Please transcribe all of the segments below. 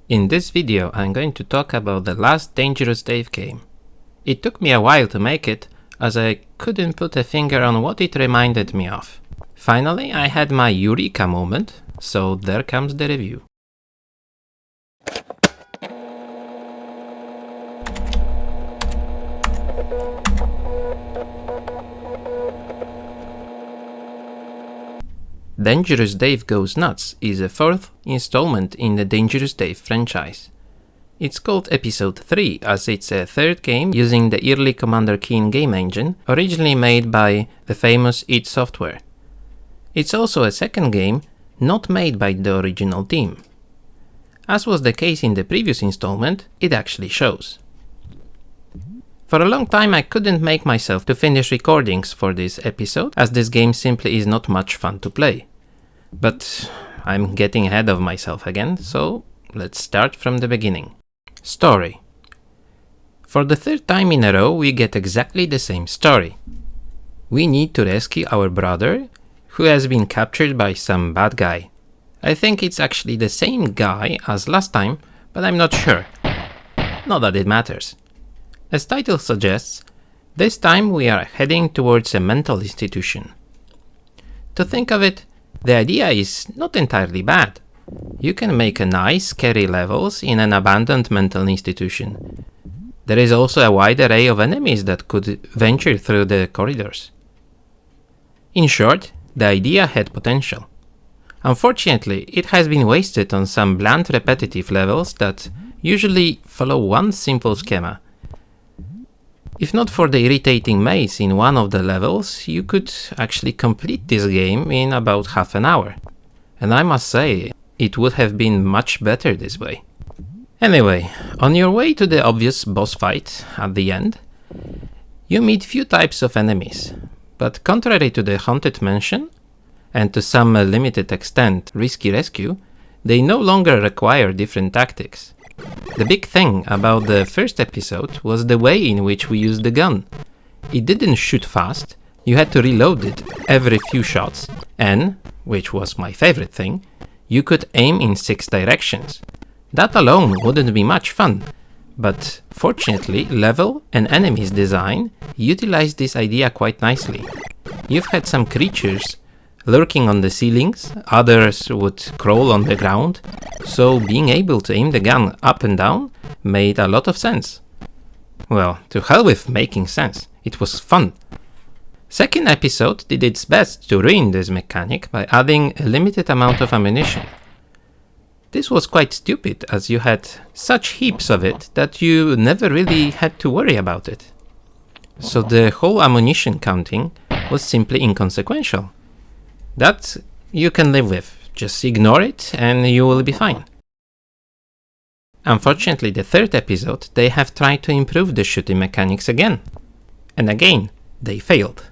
In this video I'm going to talk about the last Dangerous Dave game. It took me a while to make it, as I couldn't put a finger on what it reminded me of. Finally I had my eureka moment, so there comes the review. Dangerous Dave Goes Nuts is the fourth installment in the Dangerous Dave franchise. It's called Episode 3 as it's a third game using the early Commander Keen game engine, originally made by the famous id Software. It's also a second game not made by the original team. As was the case in the previous installment, it actually shows. For a long time I couldn't make myself to finish recordings for this episode, as this game simply is not much fun to play. But I'm getting ahead of myself again, so let's start from the beginning. Story. For the third time in a row we get exactly the same story. We need to rescue our brother, who has been captured by some bad guy. I think it's actually the same guy as last time, but I'm not sure. Not that it matters. As title suggests, this time we are heading towards a mental institution. To think of it, the idea is not entirely bad. You can make nice, scary levels in an abandoned mental institution. There is also a wide array of enemies that could venture through the corridors. In short, the idea had potential. Unfortunately, it has been wasted on some bland, repetitive levels that usually follow one simple schema. If not for the irritating maze in one of the levels, you could actually complete this game in about half an hour. And I must say, it would have been much better this way. Anyway, on your way to the obvious boss fight at the end, you meet few types of enemies. But contrary to the Haunted Mansion, and to some limited extent Risky Rescue, they no longer require different tactics. The big thing about the first episode was the way in which we used the gun. It didn't shoot fast, you had to reload it every few shots, and, which was my favorite thing, you could aim in 6 directions. That alone wouldn't be much fun, but fortunately level and enemies design utilized this idea quite nicely. You've had some creatures lurking on the ceilings, others would crawl on the ground, so being able to aim the gun up and down made a lot of sense. Well, to hell with making sense, it was fun. Second episode did its best to ruin this mechanic by adding a limited amount of ammunition. This was quite stupid, as you had such heaps of it that you never really had to worry about it. So the whole ammunition counting was simply inconsequential. That you can live with, just ignore it and you will be fine. Unfortunately, the third episode they have tried to improve the shooting mechanics again. And again, they failed.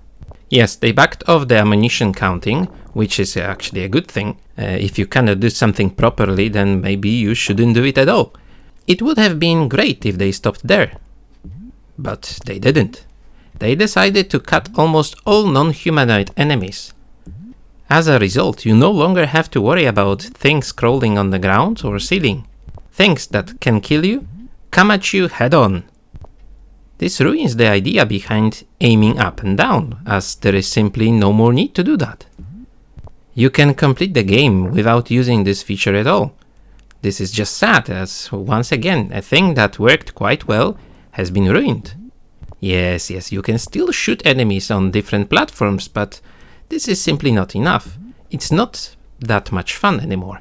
Yes, they backed off the ammunition counting, which is actually a good thing. If you cannot do something properly, then maybe you shouldn't do it at all. It would have been great if they stopped there. But they didn't. They decided to cut almost all non-humanoid enemies. As a result, you no longer have to worry about things crawling on the ground or ceiling. Things that can kill you come at you head on. This ruins the idea behind aiming up and down, as there is simply no more need to do that. You can complete the game without using this feature at all. This is just sad, as once again a thing that worked quite well has been ruined. Yes, you can still shoot enemies on different platforms, but this is simply not enough. It's not that much fun anymore.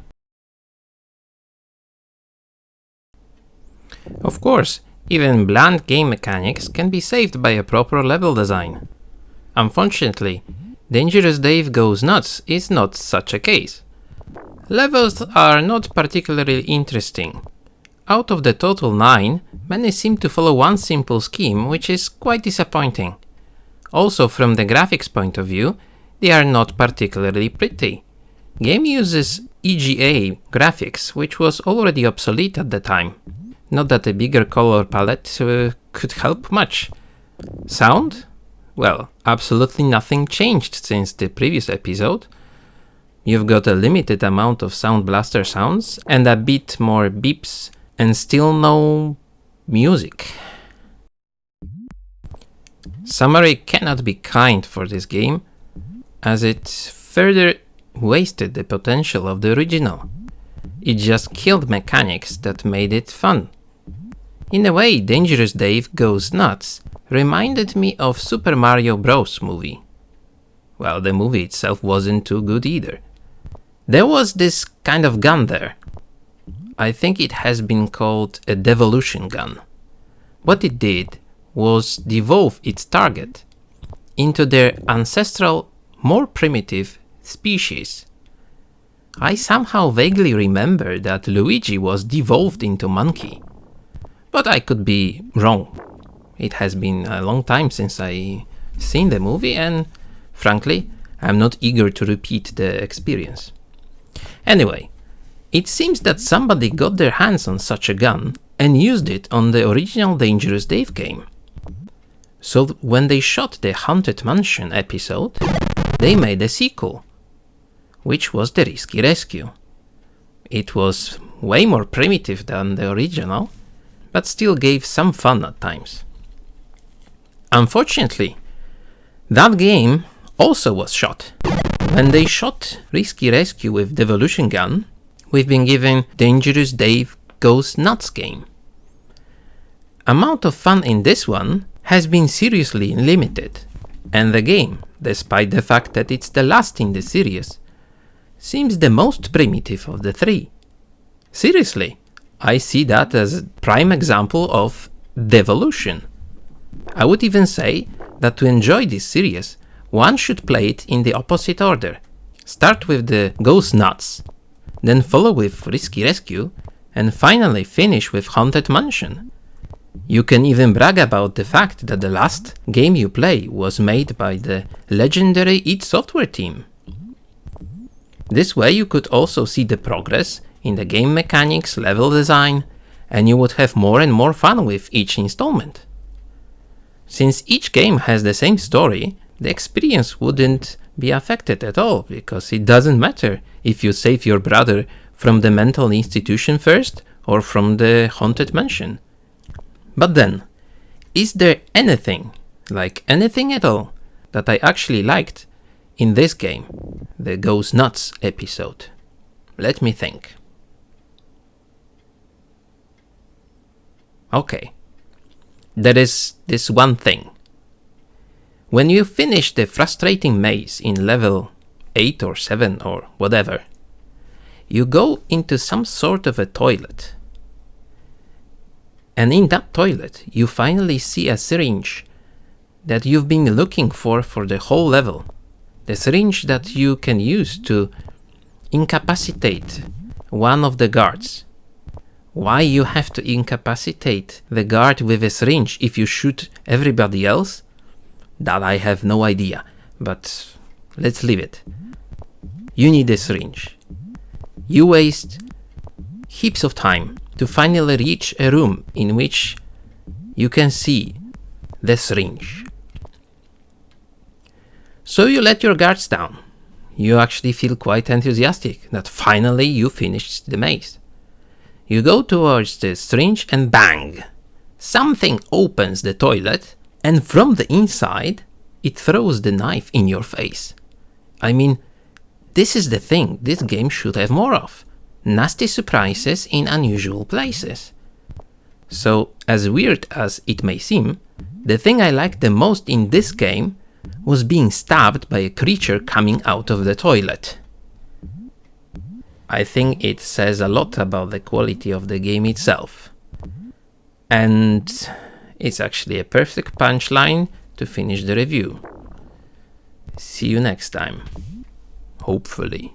Of course, even bland game mechanics can be saved by a proper level design. Unfortunately, Dangerous Dave Goes Nuts is not such a case. Levels are not particularly interesting. Out of the total 9, many seem to follow one simple scheme, which is quite disappointing. Also, from the graphics point of view, they are not particularly pretty. Game uses EGA graphics, which was already obsolete at the time. Not that a bigger color palette could help much. Sound? Well, absolutely nothing changed since the previous episode. You've got a limited amount of Sound Blaster sounds and a bit more beeps and still no music. Summary cannot be kind for this game, as it further wasted the potential of the original. It just killed mechanics that made it fun. In a way, Dangerous Dave Goes Nuts reminded me of Super Mario Bros. Movie. Well, the movie itself wasn't too good either. There was this kind of gun there. I think it has been called a devolution gun. What it did was devolve its target into their ancestral, more primitive species. I somehow vaguely remember that Luigi was devolved into monkey, but I could be wrong. It has been a long time since I've seen the movie, and frankly, I'm not eager to repeat the experience. Anyway, it seems that somebody got their hands on such a gun and used it on the original Dangerous Dave game. So when they shot the Haunted Mansion episode, they made a sequel, which was the Risky Rescue. It was way more primitive than the original, but still gave some fun at times. Unfortunately, that game also was shot. When they shot Risky Rescue with Devolution Gun, we've been given Dangerous Dave Goes Nuts game. Amount of fun in this one has been seriously limited, and the game, despite the fact that it's the last in the series, seems the most primitive of the three. Seriously, I see that as a prime example of devolution. I would even say that to enjoy this series, one should play it in the opposite order. Start with the Goes Nuts, then follow with Risky Rescue, and finally finish with Haunted Mansion. You can even brag about the fact that the last game you play was made by the legendary id Software team. This way you could also see the progress in the game mechanics, level design, and you would have more and more fun with each installment. Since each game has the same story, the experience wouldn't be affected at all, because it doesn't matter if you save your brother from the mental institution first or from the haunted mansion. But then, is there anything, like anything at all, that I actually liked in this game, the Goes Nuts episode? Let me think. Okay, there is this one thing. When you finish the frustrating maze in level 8 or 7 or whatever, you go into some sort of a toilet. And in that toilet, you finally see a syringe that you've been looking for the whole level. The syringe that you can use to incapacitate one of the guards. Why you have to incapacitate the guard with a syringe if you shoot everybody else? That I have no idea, but let's leave it. You need a syringe. You waste heaps of time to finally reach a room in which you can see the syringe. So you let your guards down. You actually feel quite enthusiastic that finally you finished the maze. You go towards the syringe and bang! Something opens the toilet, and from the inside, it throws the knife in your face. I mean, this is the thing this game should have more of. Nasty surprises in unusual places. So, as weird as it may seem, the thing I liked the most in this game was being stabbed by a creature coming out of the toilet. I think it says a lot about the quality of the game itself. And it's actually a perfect punchline to finish the review. See you next time. Hopefully.